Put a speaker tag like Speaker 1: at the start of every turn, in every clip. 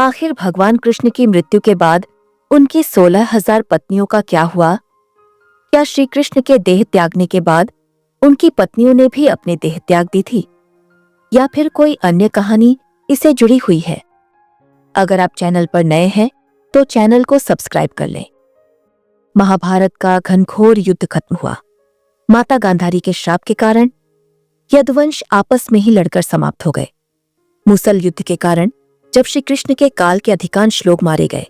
Speaker 1: आखिर भगवान कृष्ण की मृत्यु के बाद उनकी 16,000 पत्नियों का क्या हुआ? क्या श्री कृष्ण के देह त्यागने के बाद उनकी पत्नियों ने भी अपने देह त्याग दी थी, या फिर कोई अन्य कहानी इससे जुड़ी हुई है? अगर आप चैनल पर नए हैं तो चैनल को सब्सक्राइब कर लें। महाभारत का घनघोर युद्ध खत्म हुआ। माता गांधारी के श्राप के कारण यदुवंश आपस में ही लड़कर समाप्त हो गए। मुसल युद्ध के कारण जब श्री कृष्ण के काल के अधिकांश लोग मारे गए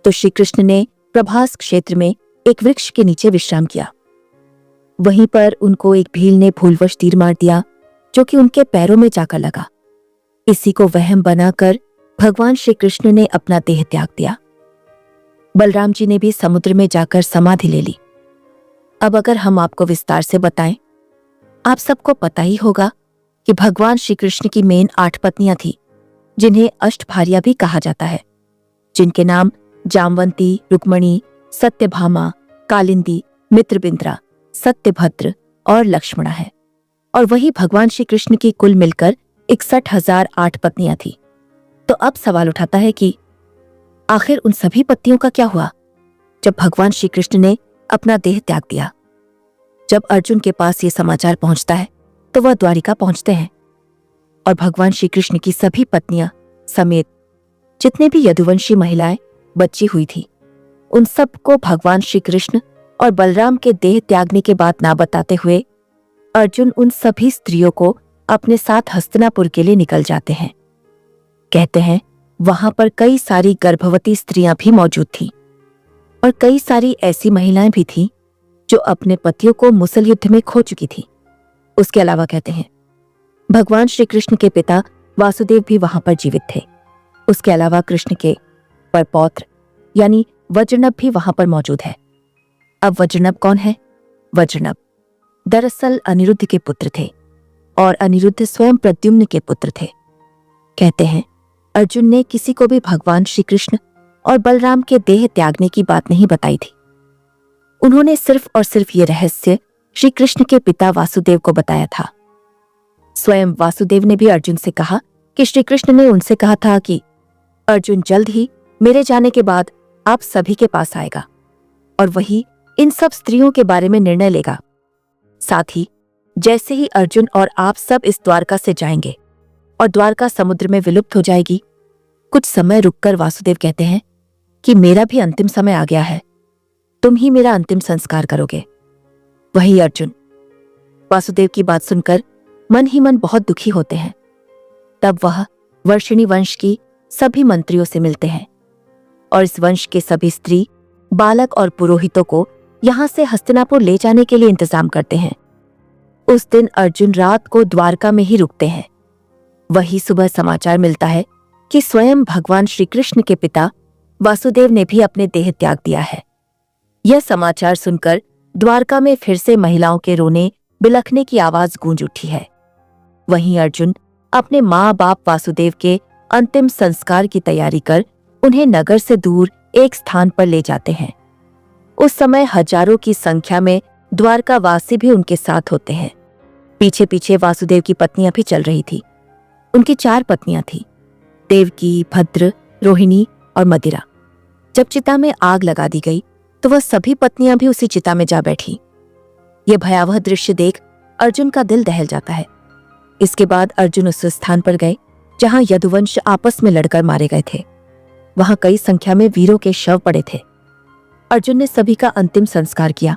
Speaker 1: तो श्री कृष्ण ने प्रभास क्षेत्र में एक वृक्ष के नीचे विश्राम किया। वहीं पर उनको एक भील ने भूलवश तीर मार दिया, जो कि उनके पैरों में जाकर लगा। इसी को वहम बनाकर भगवान श्री कृष्ण ने अपना देह त्याग दिया। बलराम जी ने भी समुद्र में जाकर समाधि ले ली। अब अगर हम आपको विस्तार से बताएं, आप सबको पता ही होगा कि भगवान श्री कृष्ण की मेन 8 पत्नियां थी, जिन्हें अष्टभार्या भी कहा जाता है, जिनके नाम जामवंती, रुक्मणी, सत्यभामा, कालिंदी, मित्रबिंद्रा, सत्यभद्र और लक्ष्मणा है। और वही भगवान श्री कृष्ण की कुल मिलकर 61,008 पत्नियां थी। तो अब सवाल उठाता है कि आखिर उन सभी पत्नियों का क्या हुआ जब भगवान श्री कृष्ण ने अपना देह त्याग दिया? जब अर्जुन के पास ये समाचार पहुंचता है तो वह द्वारिका पहुंचते हैं और भगवान श्री कृष्ण की सभी पत्नियां समेत जितने भी यदुवंशी महिलाएं बची हुई थी, उन सबको भगवान श्री कृष्ण और बलराम के देह त्यागने के बाद ना बताते हुए अर्जुन उन सभी स्त्रियों को अपने साथ हस्तिनापुर के लिए निकल जाते हैं। कहते हैं वहां पर कई सारी गर्भवती स्त्रियां भी मौजूद थीं और कई सारी ऐसी महिलाएं भी थीं जो अपने पतियों को मुसल युद्ध में खो चुकी थी। उसके अलावा कहते हैं भगवान श्री कृष्ण के पिता वासुदेव भी वहां पर जीवित थे। उसके अलावा कृष्ण के परपौत्र यानी वज्रनभ भी वहां पर मौजूद है। अब वज्रनभ कौन है? वज्रनभ दरअसल अनिरुद्ध के पुत्र थे और अनिरुद्ध स्वयं प्रद्युम्न के पुत्र थे। कहते हैं अर्जुन ने किसी को भी भगवान श्री कृष्ण और बलराम के देह त्यागने की बात नहीं बताई थी। उन्होंने सिर्फ और सिर्फ ये रहस्य श्री कृष्ण के पिता वासुदेव को बताया था। स्वयं वासुदेव ने भी अर्जुन से कहा कि श्री कृष्ण ने उनसे कहा था कि अर्जुन जल्द ही मेरे जाने के बाद आप सभी के पास आएगा और वही इन सब स्त्रियों के बारे में निर्णय लेगा। साथ ही जैसे ही अर्जुन और आप सब इस द्वारका से जाएंगे और द्वारका समुद्र में विलुप्त हो जाएगी, कुछ समय रुककर वासुदेव कहते हैं कि मेरा भी अंतिम समय आ गया है, तुम ही मेरा अंतिम संस्कार करोगे। वही अर्जुन वासुदेव की बात सुनकर मन ही मन बहुत दुखी होते हैं। तब वह वर्षिणी वंश की सभी मंत्रियों से मिलते हैं और इस वंश के सभी स्त्री, बालक और पुरोहितों को यहां से हस्तिनापुर ले जाने के लिए इंतजाम करते हैं। उस दिन अर्जुन रात को द्वारका में ही रुकते हैं। वही सुबह समाचार मिलता है कि स्वयं भगवान श्री कृष्ण के पिता वासुदेव ने भी अपने देह त्याग दिया है। यह समाचार सुनकर द्वारका में फिर से महिलाओं के रोने बिलखने की आवाज गूंज उठी है। वहीं अर्जुन अपने माँ बाप वासुदेव के अंतिम संस्कार की तैयारी कर उन्हें नगर से दूर एक स्थान पर ले जाते हैं। उस समय हजारों की संख्या में द्वारकावासी भी उनके साथ होते हैं। पीछे पीछे वासुदेव की पत्नियां भी चल रही थी। उनकी 4 पत्नियां थीं, देवकी, भद्र, रोहिणी और मदिरा। जब चिता में आग लगा दी गई तो वह सभी पत्नियां भी उसी चिता में जा बैठी। यह भयावह दृश्य देख अर्जुन का दिल दहल जाता है। इसके बाद अर्जुन उस स्थान पर गए जहां यदुवंश आपस में लड़कर मारे गए थे। वहां कई संख्या में वीरों के शव पड़े थे। अर्जुन ने सभी का अंतिम संस्कार किया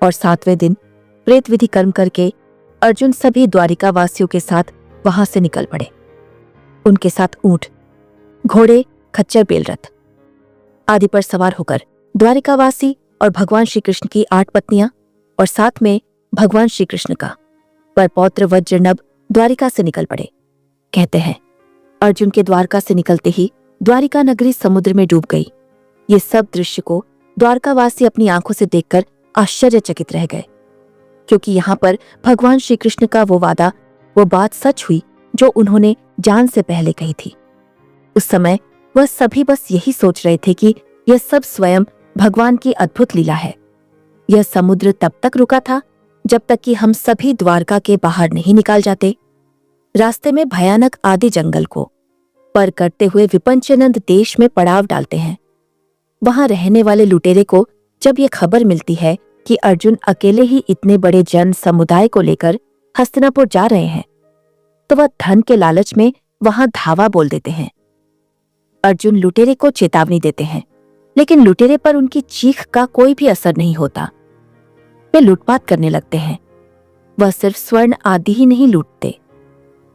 Speaker 1: और 7वें दिन प्रेत विधि कर्म करके अर्जुन सभी द्वारिका वासियों के साथ वहां से निकल पड़े। उनके साथ ऊंट, घोड़े, खच्चर, बेलरथ आदि पर सवार होकर द्वारिकावासी और भगवान श्री कृष्ण की 8 पत्नियां और साथ में भगवान श्री कृष्ण का परपौत्र वज्रनभ द्वारिका से निकल पड़े। कहते हैं अर्जुन के द्वारका से निकलते ही द्वारिका नगरी समुद्र में डूब गई। ये सब दृश्य को द्वारकावासी अपनी आंखों से देखकर आश्चर्यचकित रह गए, क्योंकि यहाँ पर भगवान श्री कृष्ण का वो वादा, वो बात सच हुई जो उन्होंने जान से पहले कही थी। उस समय वह सभी बस यही सोच रहे थे कि यह सब स्वयं भगवान की अद्भुत लीला है। यह समुद्र तब तक रुका था जब तक कि हम सभी द्वारका के बाहर नहीं निकाल जाते। रास्ते में भयानक आदि जंगल को पर करते हुए विपंचनंद देश में पड़ाव डालते हैं। वहां रहने वाले लुटेरे को जब ये खबर मिलती है कि अर्जुन अकेले ही इतने बड़े जन समुदाय को लेकर हस्तिनापुर जा रहे हैं, तो वह धन के लालच में वहां धावा बोल देते हैं। अर्जुन लुटेरे को चेतावनी देते हैं, लेकिन लुटेरे पर उनकी चीख का कोई भी असर नहीं होता। वे लूटपाट करने लगते हैं। वह सिर्फ स्वर्ण आदि ही नहीं लूटते,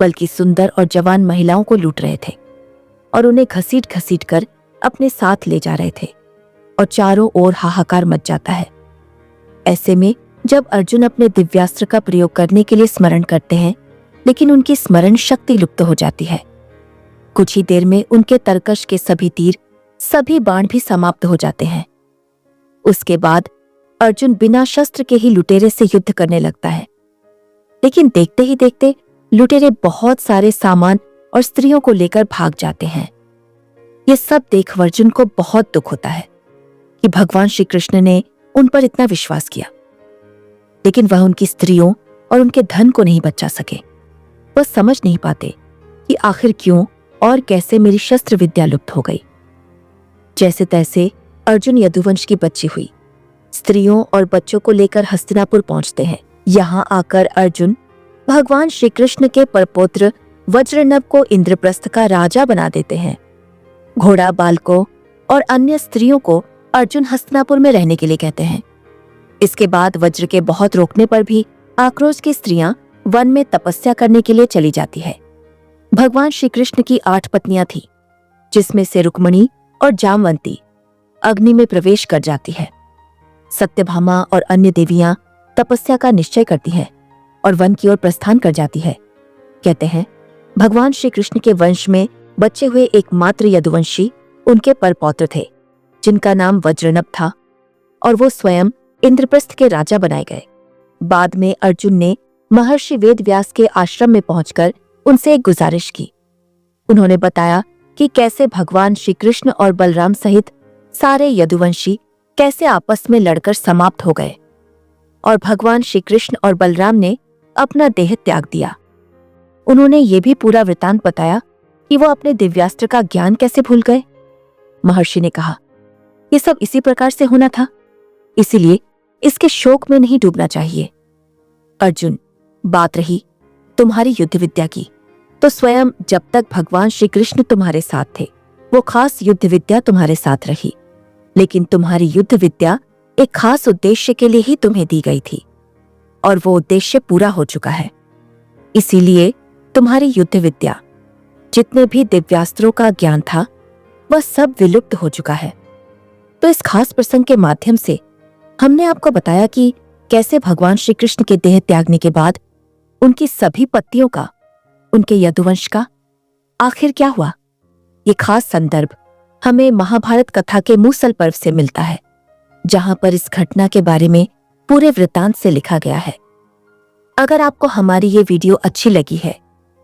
Speaker 1: बल्कि सुंदर और जवान महिलाओं को लूट रहे थे और उन्हें घसीट घसीट कर अपने साथ ले जा रहे थे, और चारों ओर हाहाकार मच जाता है। ऐसे में जब अर्जुन अपने दिव्यास्त्र का प्रयोग करने के लिए स्मरण करते हैं, लेकिन उनकी स्मरण शक्ति लुप्त हो जाती है। कुछ ही देर में उनके तरकश के सभी तीर, सभी बाण भी समाप्त हो जाते हैं। उसके बाद अर्जुन बिना शस्त्र के ही लुटेरे से युद्ध करने लगता है, लेकिन देखते ही देखते लुटेरे बहुत सारे सामान और स्त्रियों को लेकर भाग जाते हैं। ये सब देख अर्जुन को बहुत दुख होता है कि भगवान श्री कृष्ण ने उन पर इतना विश्वास किया, लेकिन वह उनकी स्त्रियों और उनके धन को नहीं बचा सके। वह समझ नहीं पाते कि आखिर क्यों और कैसे मेरी शस्त्र विद्या लुप्त हो गई। जैसे तैसे अर्जुन यदुवंश की बच्ची हुई स्त्रियों और बच्चों को लेकर हस्तिनापुर पहुंचते हैं। यहाँ आकर अर्जुन भगवान श्री कृष्ण के परपौत्र वज्रनभ को इंद्रप्रस्थ का राजा बना देते हैं। घोड़ा बालकों और अन्य स्त्रियों को अर्जुन हस्तिनापुर में रहने के लिए कहते हैं। इसके बाद वज्र के बहुत रोकने पर भी आक्रोश की स्त्रियां वन में तपस्या करने के लिए चली जाती है। भगवान श्री कृष्ण की 8 पत्नियां थी, जिसमें से रुक्मणी और जामवंती अग्नि में प्रवेश कर जाती है। सत्यभामा और अन्य देवियां तपस्या का निश्चय करती हैं और वन की ओर प्रस्थान कर जाती है। कहते हैं भगवान श्री कृष्ण के वंश में बचे हुए एकमात्र यदुवंशी उनके परपौत्र थे, जिनका नाम वज्रनभ था, और वो स्वयं इंद्रप्रस्थ के राजा बनाए गए। बाद में अर्जुन ने महर्षि वेदव्यास के आश्रम में पहुंचकर उनसे एक गुजारिश की। उन्होंने बताया कि कैसे भगवान श्री कृष्ण और बलराम सहित सारे यदुवंशी कैसे आपस में लड़कर समाप्त हो गए, और भगवान श्री कृष्ण और बलराम ने अपना देह त्याग दिया। उन्होंने ये भी पूरा वृतांत बताया कि वो अपने दिव्यास्त्र का ज्ञान कैसे भूल गए। महर्षि ने कहा, ये सब इसी प्रकार से होना था, इसीलिए इसके शोक में नहीं डूबना चाहिए। अर्जुन, बात रही तुम्हारी युद्ध विद्या की, तो स्वयं जब तक भगवान श्री कृष्ण तुम्हारे साथ थे, वो खास युद्ध विद्या तुम्हारे साथ रही, लेकिन तुम्हारी युद्ध विद्या एक खास उद्देश्य के लिए ही तुम्हें दी गई थी, और वो उद्देश्य पूरा हो चुका है। इसीलिए तुम्हारी युद्ध विद्या, जितने भी दिव्यास्त्रों का ज्ञान था, वह सब विलुप्त हो चुका है। तो इस खास प्रसंग के माध्यम से हमने आपको बताया कि कैसे भगवान श्री कृष्ण के देह त्यागने के बाद उनकी सभी पत्नियों का, उनके यदुवंश का आखिर क्या हुआ। ये खास संदर्भ हमें महाभारत कथा के मूसल पर्व से मिलता है, जहां पर इस घटना के बारे में पूरे वृत्तांत से लिखा गया है। अगर आपको हमारी ये वीडियो अच्छी लगी है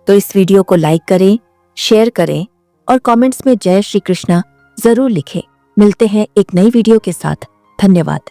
Speaker 1: तो इस वीडियो को लाइक करें, शेयर करें और कमेंट्स में जय श्री कृष्णा जरूर लिखें। मिलते हैं एक नई वीडियो के साथ। धन्यवाद।